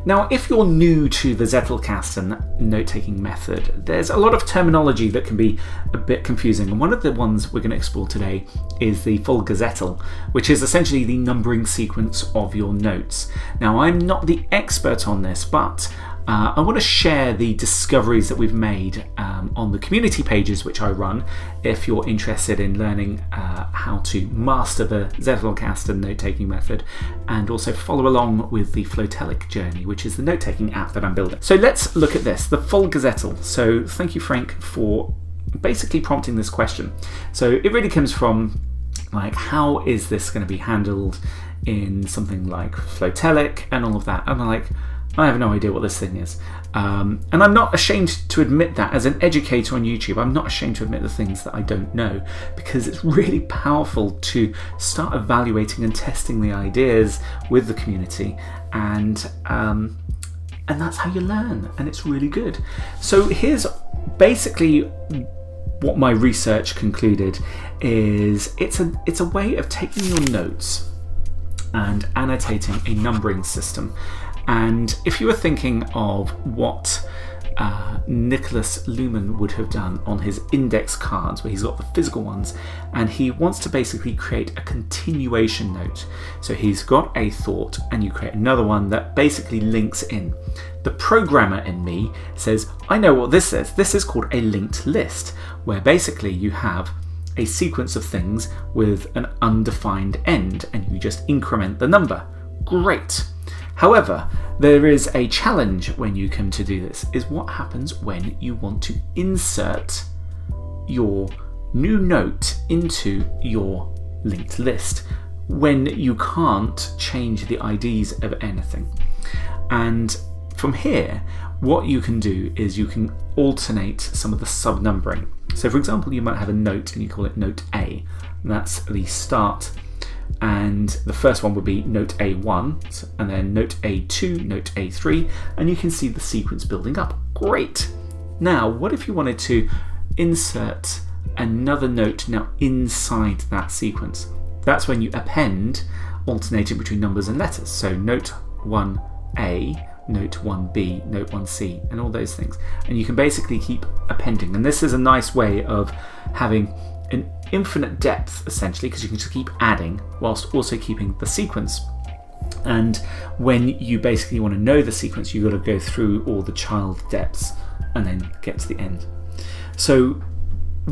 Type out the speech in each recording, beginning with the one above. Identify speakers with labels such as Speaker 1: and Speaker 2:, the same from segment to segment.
Speaker 1: Now, if you're new to the Zettelkasten note-taking method, there's a lot of terminology that can be a bit confusing, and one of the ones we're going to explore today is the Folgezettel, which is essentially the numbering sequence of your notes. Now, I'm not the expert on this, but I want to share the discoveries that we've made on the community pages which I run if you're interested in learning how to master the Zettelkasten note-taking method and also follow along with the Folgezettel journey, which is the note-taking app that I'm building. So let's look at this, the Folgezettel. So thank you, Frank, for basically prompting this question. So it really comes from like, how is this going to be handled in something like Folgezettel and all of that? And I'm like, I have no idea what this thing is. And I'm not ashamed to admit that. As an educator on YouTube, I'm not ashamed to admit the things that I don't know, because it's really powerful to start evaluating and testing the ideas with the community, and that's how you learn, and it's really good. So here's basically what my research concluded is it's a way of taking your notes and annotating a numbering system. And if you were thinking of what Nicholas Luhmann would have done on his index cards, where he's got the physical ones, and he wants to basically create a continuation note. So he's got a thought, and you create another one that basically links in. The programmer in me says, I know what this is. This is called a linked list, where basically you have a sequence of things with an undefined end, and you just increment the number. Great. However, there is a challenge when you come to do this, is what happens when you want to insert your new note into your linked list, when you can't change the IDs of anything. And from here, what you can do is you can alternate some of the sub-numbering. So for example, you might have a note and you call it note A, and that's the start. And the first one would be note A1, and then note A2, note A3, and you can see the sequence building up. Great! Now, what if you wanted to insert another note now inside that sequence? That's when you append, alternating between numbers and letters. So note 1A, note 1B, note 1C, and all those things. And you can basically keep appending. And this is a nice way of having an infinite depth, essentially, because you can just keep adding whilst also keeping the sequence. And when you basically want to know the sequence, you've got to go through all the child depths and then get to the end. So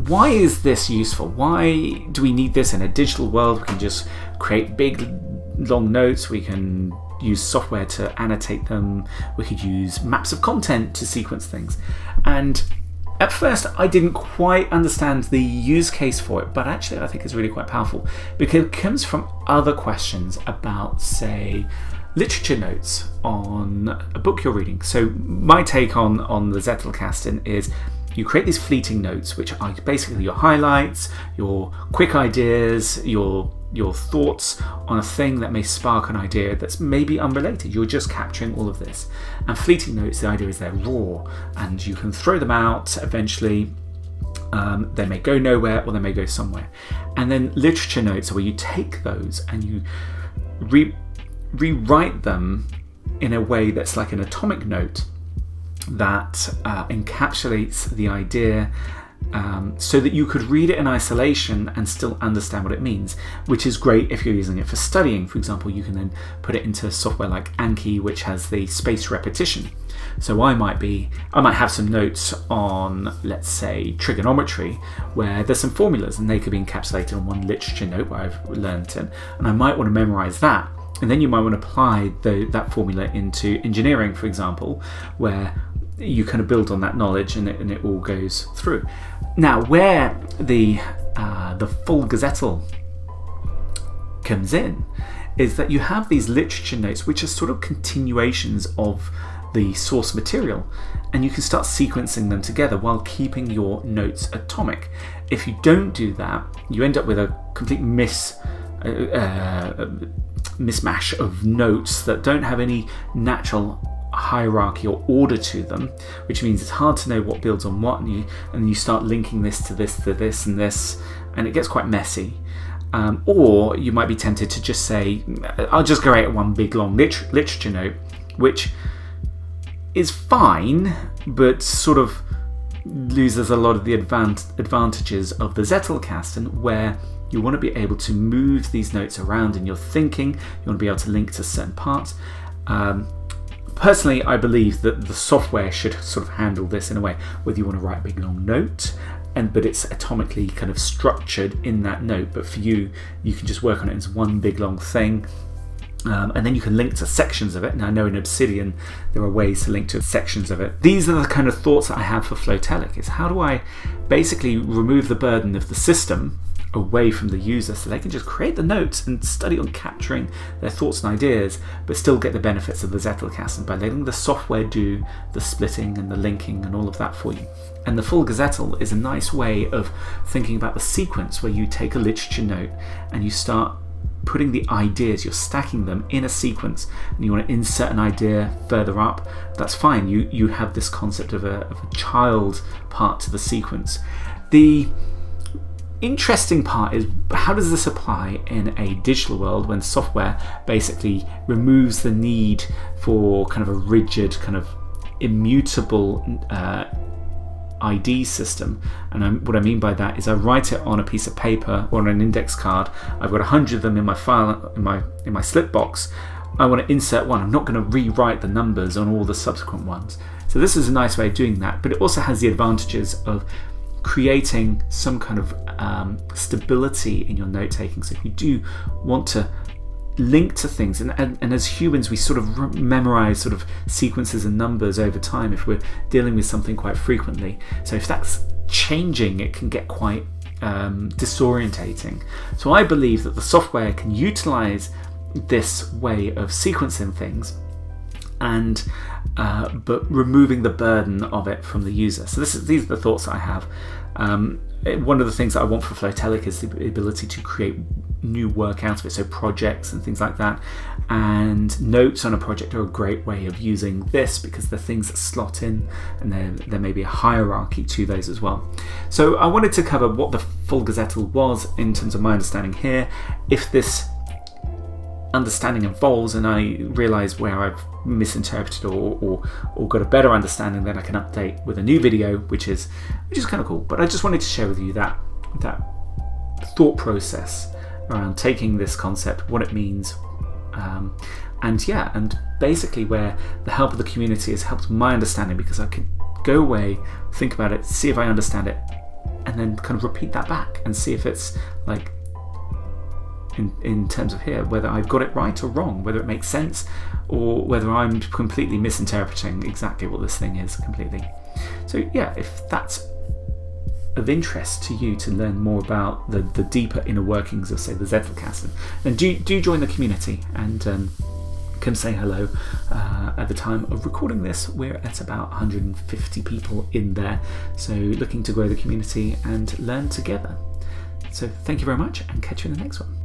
Speaker 1: why is this useful? Why do we need this in a digital world? We can just create big long notes, we can use software to annotate them, we could use maps of content to sequence things. And at first, I didn't quite understand the use case for it, but actually I think it's really quite powerful, because it comes from other questions about, say, literature notes on a book you're reading. So my take on the Zettelkasten is you create these fleeting notes, which are basically your highlights, your quick ideas, your thoughts on a thing that may spark an idea that's maybe unrelated. You're just capturing all of this. And fleeting notes, the idea is they're raw, and you can throw them out eventually. They may go nowhere, or they may go somewhere. And then literature notes are where you take those and you rewrite them in a way that's like an atomic note that encapsulates the idea, so that you could read it in isolation and still understand what it means, which is great if you're using it for studying. For example, you can then put it into software like Anki, which has the spaced repetition. So I might have some notes on, let's say, trigonometry, where there's some formulas and they could be encapsulated on one literature note where I've learned it, and I might want to memorize that. And then you might want to apply that formula into engineering, for example, where you kind of build on that knowledge and it all goes through. Now, where the Folgezettel comes in is that you have these literature notes which are sort of continuations of the source material, and you can start sequencing them together while keeping your notes atomic. If you don't do that, you end up with a complete mismatch of notes that don't have any natural hierarchy or order to them, which means it's hard to know what builds on what, and you start linking this to this to this and this, and it gets quite messy. Or you might be tempted to just say, I'll just create one big long literature note, which is fine, but sort of loses a lot of the advantages of the Zettelkasten, where you want to be able to move these notes around in your thinking. You want to be able to link to certain parts. Personally, I believe that the software should sort of handle this in a way, whether you want to write a big long note, but it's atomically kind of structured in that note. But for you, you can just work on it as one big long thing. And then you can link to sections of it. Now I know in Obsidian there are ways to link to sections of it. These are the kind of thoughts that I have for Folgezettel, is how do I basically remove the burden of the system away from the user so they can just create the notes and study on capturing their thoughts and ideas, but still get the benefits of the Zettelkasten by letting the software do the splitting and the linking and all of that for you. And the Folgezettel is a nice way of thinking about the sequence, where you take a literature note and you start putting the ideas, you're stacking them in a sequence, and you want to insert an idea further up. That's fine. You have this concept of a child part to the sequence. The interesting part is, how does this apply in a digital world when software basically removes the need for kind of a rigid, kind of immutable ID system? And what I mean by that is I write it on a piece of paper or on an index card. I've got 100 of them in my file, in my slip box. I want to insert one. I'm not going to rewrite the numbers on all the subsequent ones. So this is a nice way of doing that, but it also has the advantages of creating some kind of stability in your note taking. So if you do want to link to things, and as humans we sort of memorize sort of sequences and numbers over time if we're dealing with something quite frequently. So if that's changing, it can get quite disorientating. So I believe that the software can utilize this way of sequencing things, and but removing the burden of it from the user. So these are the thoughts that I have. One of the things that I want for Folgezettel is the ability to create new work out of it, so projects and things like that. And notes on a project are a great way of using this, because they're things that slot in, and there may be a hierarchy to those as well. So I wanted to cover what the Folgezettel was in terms of my understanding here. If this understanding evolves and I realise where I've misinterpreted or got a better understanding, then I can update with a new video, which is kind of cool. But I just wanted to share with you that thought process around taking this concept, what it means, and basically where the help of the community has helped my understanding, because I could go away, think about it, see if I understand it, and then kind of repeat that back and see if it's like, in terms of here, whether I've got it right or wrong, whether it makes sense, or whether I'm completely misinterpreting exactly what this thing is completely. So yeah, if that's of interest to you to learn more about the deeper inner workings of, say, the Zettelkasten, then do join the community and come say hello. At the time of recording this, we're at about 150 people in there, so looking to grow the community and learn together. So thank you very much, and catch you in the next one.